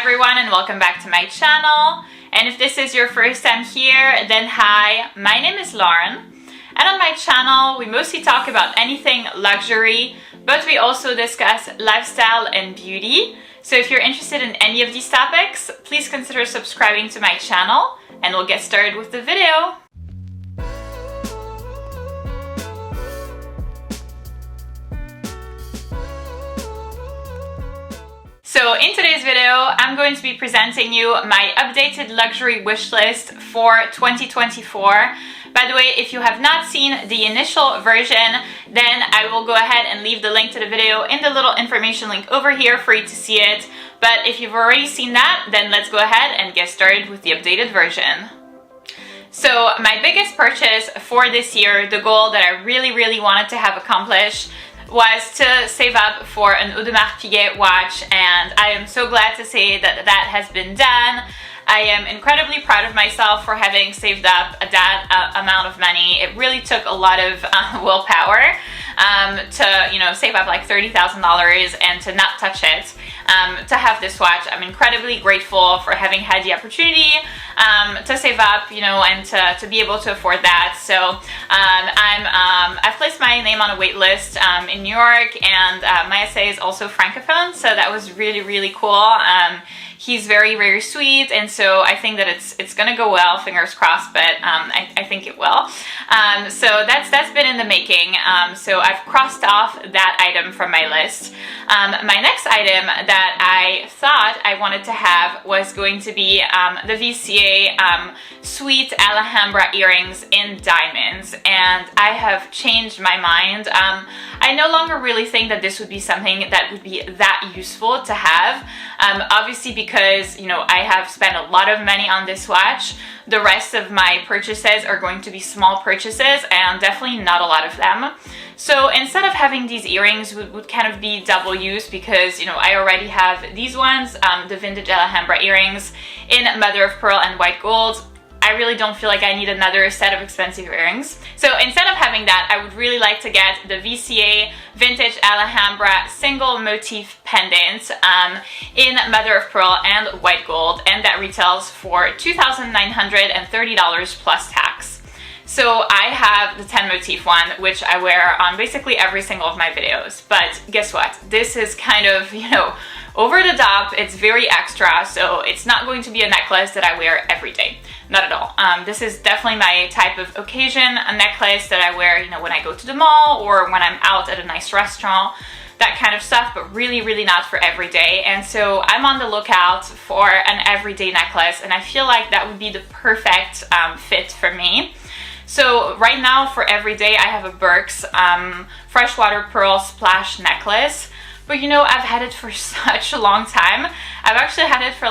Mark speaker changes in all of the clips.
Speaker 1: everyone and welcome back to my channel. And if this is your first time here, then hi, my name is Lauren. And on my channel, we mostly talk about anything luxury, but we also discuss lifestyle and beauty. So if you're interested in any of these topics, please consider subscribing to my channel and we'll get started with the video. So in today's video, I'm going to be presenting you my updated luxury wish list for 2024. By the way, if you have not seen the initial version, then I will go ahead and leave the link to the video in the little information link over here for you to see it. But if you've already seen that, then let's go ahead and get started with the updated version. So my biggest purchase for this year, the goal that I really wanted to have accomplished, was to save up for an Audemars Piguet watch, and I am so glad to say that that has been done. I am incredibly proud of myself for having saved up that amount of money. It really took a lot of willpower to save up like $30,000 and to not touch it. To have this watch, I'm incredibly grateful for having had the opportunity to save up, and to be able to afford that. So I've placed my name on a wait list in New York, and my essay is also francophone, so that was really cool. He's very sweet, and so I think that it's gonna go well, fingers crossed, but I think it will. So that's been in the making. So I've crossed off that item from my list. My next item that I thought I wanted to have was going to be the VCA sweet Alhambra earrings in diamonds, and I have changed my mind. I no longer really think that this would be something that would be that useful to have. Obviously because, I have spent a lot of money on this watch. The rest of my purchases are going to be small purchases and definitely not a lot of them. So instead of having these earrings would kind of be double use because, I already have these ones, the vintage Alhambra earrings in mother of pearl and white gold. I really don't feel like I need another set of expensive earrings. So instead of having that, I would really like to get the VCA Vintage Alhambra single motif pendant in mother of pearl and white gold, and that retails for $2,930 plus tax. So I have the 10 motif one, which I wear on basically every single of my videos. But guess what? This is kind of, over the top. It's very extra, so it's not going to be a necklace that I wear every day. Not at all. This is definitely my type of occasion, a necklace that I wear, when I go to the mall or when I'm out at a nice restaurant, that kind of stuff, but really not for every day. And so I'm on the lookout for an everyday necklace, and I feel like that would be the perfect fit for me. So right now for every day, I have a Birks freshwater pearl splash necklace. But I've had it for such a long time. I've actually had it for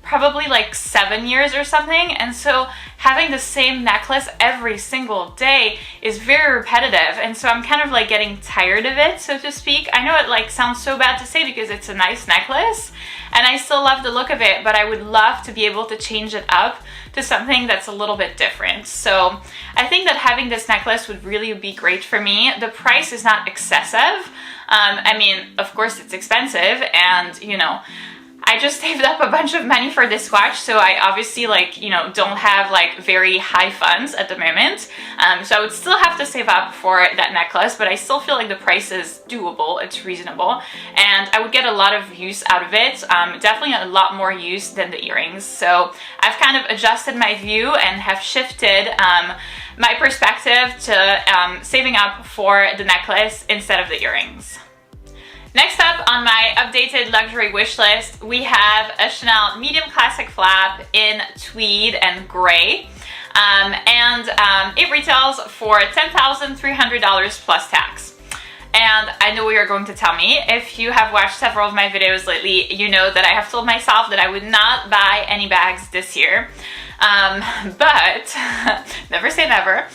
Speaker 1: probably 7 years or something, and so having the same necklace every single day is very repetitive, and so I'm kind of getting tired of it, so to speak. I know it sounds so bad to say because it's a nice necklace and I still love the look of it, but I would love to be able to change it up to something that's a little bit different. So I think that having this necklace would really be great for me. The price is not excessive. I mean, of course it's expensive, and I just saved up a bunch of money for this watch, so I obviously don't have very high funds at the moment. So I would still have to save up for that necklace, but I still feel like the price is doable, it's reasonable, and I would get a lot of use out of it. Definitely a lot more use than the earrings. So I've kind of adjusted my view and have shifted my perspective to saving up for the necklace instead of the earrings. Next up on my updated luxury wish list, we have a Chanel medium classic flap in tweed and gray. It retails for $10,300 plus tax. And I know you're going to tell me, if you have watched several of my videos lately, you know that I have told myself that I would not buy any bags this year. But never say never.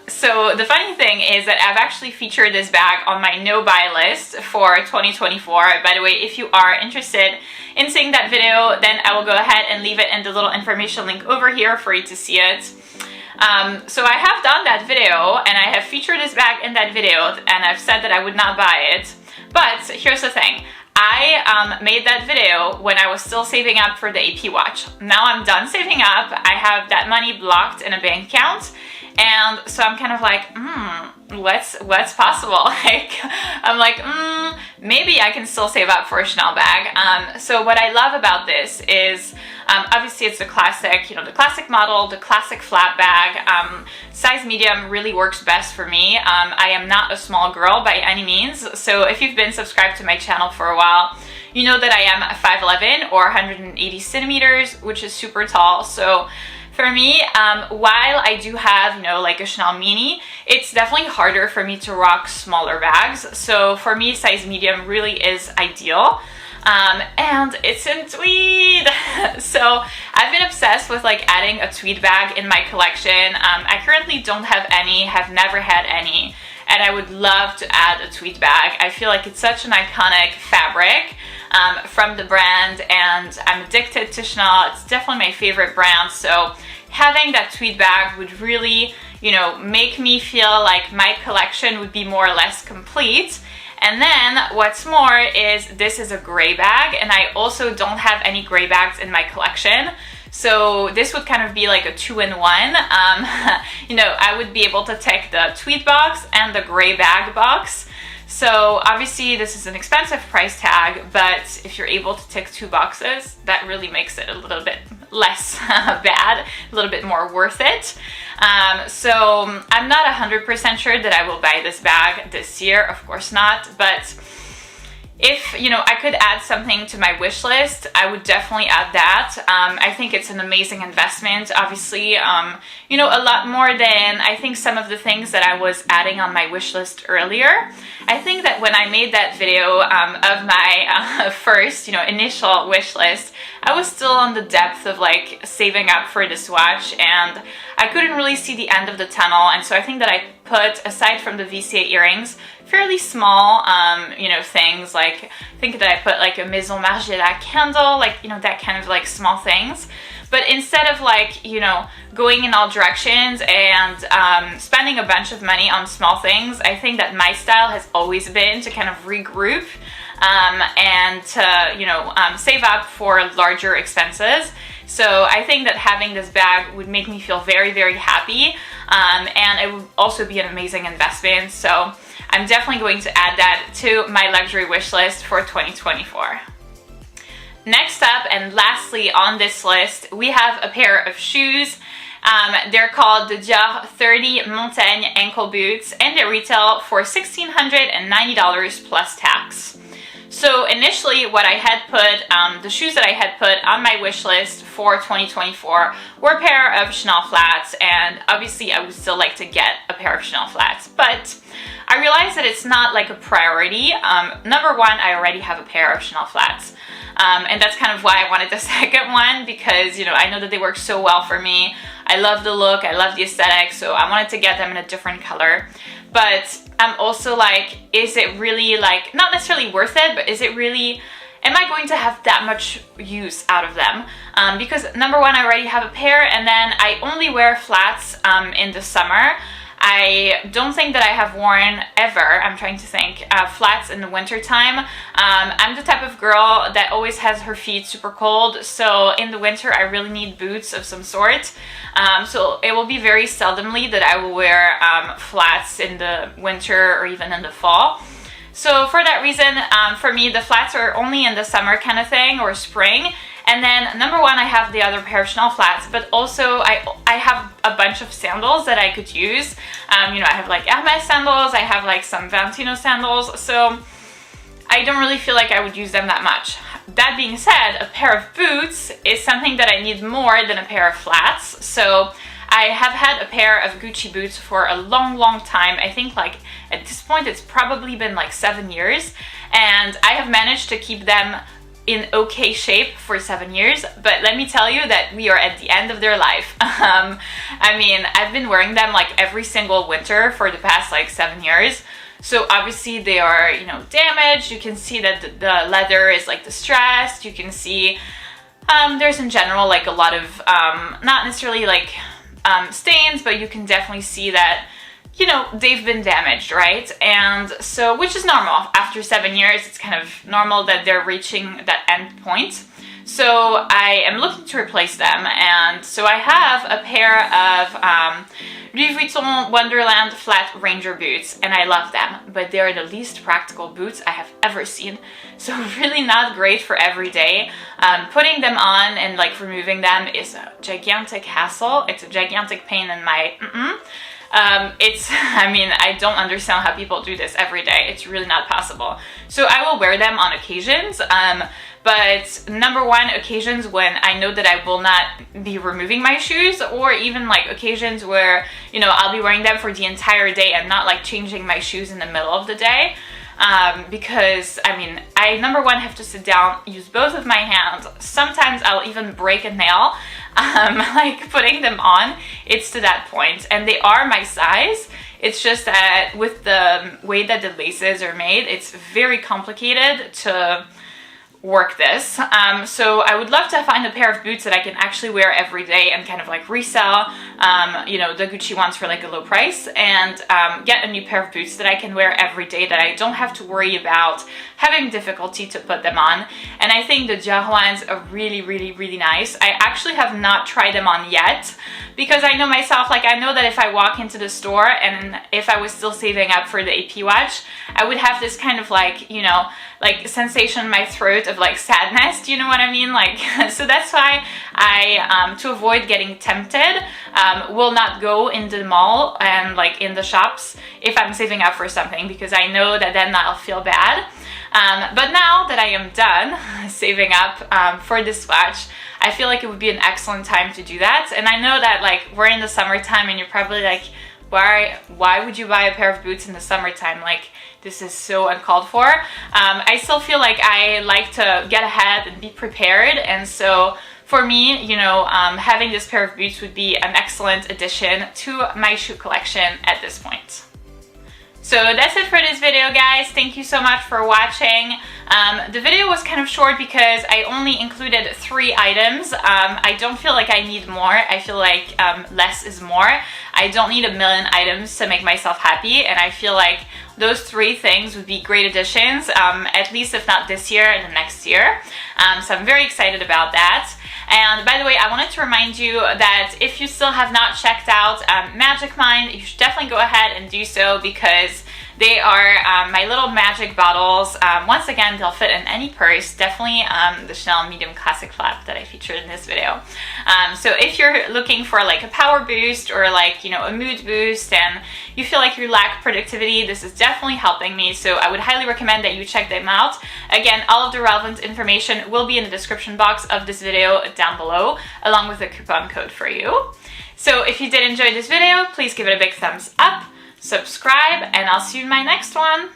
Speaker 1: So the funny thing is that I've actually featured this bag on my no-buy list for 2024. By the way, if you are interested in seeing that video, then I will go ahead and leave it in the little information link over here for you to see it. So I have done that video, and I have featured this bag in that video, and I've said that I would not buy it. But here's the thing. I made that video when I was still saving up for the AP watch. Now I'm done saving up. I have that money blocked in a bank account. And so I'm kind of like, what's possible? Like, I'm like, maybe I can still save up for a Chanel bag. So what I love about this is, obviously it's the classic, the classic model, the classic flat bag. Size medium really works best for me. I am not a small girl by any means. So if you've been subscribed to my channel for a while, you know that I am 5'11" or 180 centimeters, which is super tall. So for me, while I do have, like a Chanel mini, it's definitely harder for me to rock smaller bags. So for me, size medium really is ideal. And it's in tweed. So I've been obsessed with like adding a tweed bag in my collection. I currently don't have any, have never had any, and I would love to add a tweed bag. I feel like it's such an iconic fabric from the brand, and I'm addicted to Chanel. It's definitely my favorite brand. So having that tweed bag would really, make me feel like my collection would be more or less complete. And then what's more is this is a gray bag, and I also don't have any gray bags in my collection. So this would kind of be like a 2-in-1. I would be able to take the tweed box and the gray bag box. So obviously this is an expensive price tag, but if you're able to tick 2 boxes, that really makes it a little bit less bad, a little bit more worth it. So I'm not 100% sure that I will buy this bag this year, of course not, but if, I could add something to my wish list, I would definitely add that. I think it's an amazing investment, obviously, a lot more than I think some of the things that I was adding on my wish list earlier. I think that when I made that video of my first, initial wish list, I was still on the depth of like saving up for this watch, and I couldn't really see the end of the tunnel. And so I think that I put, aside from the VCA earrings, fairly small, things like, I think that I put like a Maison Margiela candle, like, that kind of like small things. But instead of like, going in all directions and spending a bunch of money on small things, I think that my style has always been to kind of regroup and to, save up for larger expenses. So I think that having this bag would make me feel very, very happy, and it would also be an amazing investment. So I'm definitely going to add that to my luxury wish list for 2024. Next up, and lastly on this list, we have a pair of shoes. They're called the Dior 30 Montagne ankle boots, and they retail for $1,690 plus tax. So initially what I had put, the shoes that I had put on my wish list for 2024 were a pair of Chanel flats, and obviously I would still like to get a pair of Chanel flats, but I realized that it's not like a priority. Number one, I already have a pair of Chanel flats. And that's kind of why I wanted the second one, because, I know that they work so well for me. I love the look, I love the aesthetic, so I wanted to get them in a different color. But I'm also like, is it really like, not necessarily worth it, but is it really, am I going to have that much use out of them? Because number one, I already have a pair, and then I only wear flats in the summer. I don't think that I have worn ever, I'm trying to think, flats in the winter time. I'm the type of girl that always has her feet super cold, so in the winter I really need boots of some sort. So it will be very seldomly that I will wear flats in the winter or even in the fall. So for that reason, for me, the flats are only in the summer kind of thing, or spring. And then number one, I have the other pair of Chanel flats, but also I have a bunch of sandals that I could use. I have like Hermes sandals, I have like some Valentino sandals, so I don't really feel like I would use them that much. That being said, a pair of boots is something that I need more than a pair of flats. So I have had a pair of Gucci boots for a long, long time. I think like at this point it's probably been like 7 years, and I have managed to keep them in okay shape for 7 years, but let me tell you that we are at the end of their life. I mean, I've been wearing them like every single winter for the past like 7 years. So obviously they are, damaged. You can see that the leather is like distressed. You can see there's in general like a lot of, not necessarily like stains, but you can definitely see that you know, they've been damaged, right? And so, which is normal. After 7 years, it's kind of normal that they're reaching that end point. So I am looking to replace them, and so I have a pair of Louis Vuitton Wonderland flat Ranger boots, and I love them, but they're the least practical boots I have ever seen. So really not great for every day. Putting them on and like removing them is a gigantic hassle. It's a gigantic pain in my I mean, I don't understand how people do this every day. It's really not possible. So I will wear them on occasions, but number one, occasions when I know that I will not be removing my shoes, or even like occasions where, you know, I'll be wearing them for the entire day and not like changing my shoes in the middle of the day. Because I mean, I number one have to sit down, use both of my hands. Sometimes I'll even break a nail, like putting them on. It's to that point, and they are my size. It's just that with the way that the laces are made, it's very complicated to work this. So I would love to find a pair of boots that I can actually wear every day and kind of like resell, you know, the Gucci ones for like a low price, and get a new pair of boots that I can wear every day, that I don't have to worry about having difficulty to put them on. And I think the Dior ones are really, really, really nice. I actually have not tried them on yet, because I know myself, like I know that if I walk into the store and if I was still saving up for the AP watch, I would have this kind of like, you know, like sensation in my throat of like sadness, do you know what I mean? Like, so that's why I, to avoid getting tempted, will not go in the mall and like in the shops if I'm saving up for something, because I know that then I'll feel bad. But now that I am done saving up for this watch, I feel like it would be an excellent time to do that. And I know that like we're in the summertime and you're probably like, why would you buy a pair of boots in the summertime? Like, this is so uncalled for. I still feel like I like to get ahead and be prepared, and so for me, you know, having this pair of boots would be an excellent addition to my shoe collection at this point. So that's it for this video, guys. Thank you so much for watching. The video was kind of short because I only included 3 items. I don't feel like I need more. I feel like less is more. I don't need a million items to make myself happy, and I feel like those 3 things would be great additions, at least if not this year, and the next year. So I'm very excited about that. And by the way, I wanted to remind you that if you still have not checked out Magic Mind, you should definitely go ahead and do so, because they are my little magic bottles. Once again, they'll fit in any purse, definitely the Chanel medium classic flap that I featured in this video. So if you're looking for like a power boost or like, you know, a mood boost, and you feel like you lack productivity, this is definitely helping me. So I would highly recommend that you check them out. Again, all of the relevant information will be in the description box of this video down below, along with a coupon code for you. So if you did enjoy this video, please give it a big thumbs up, subscribe, and I'll see you in my next one.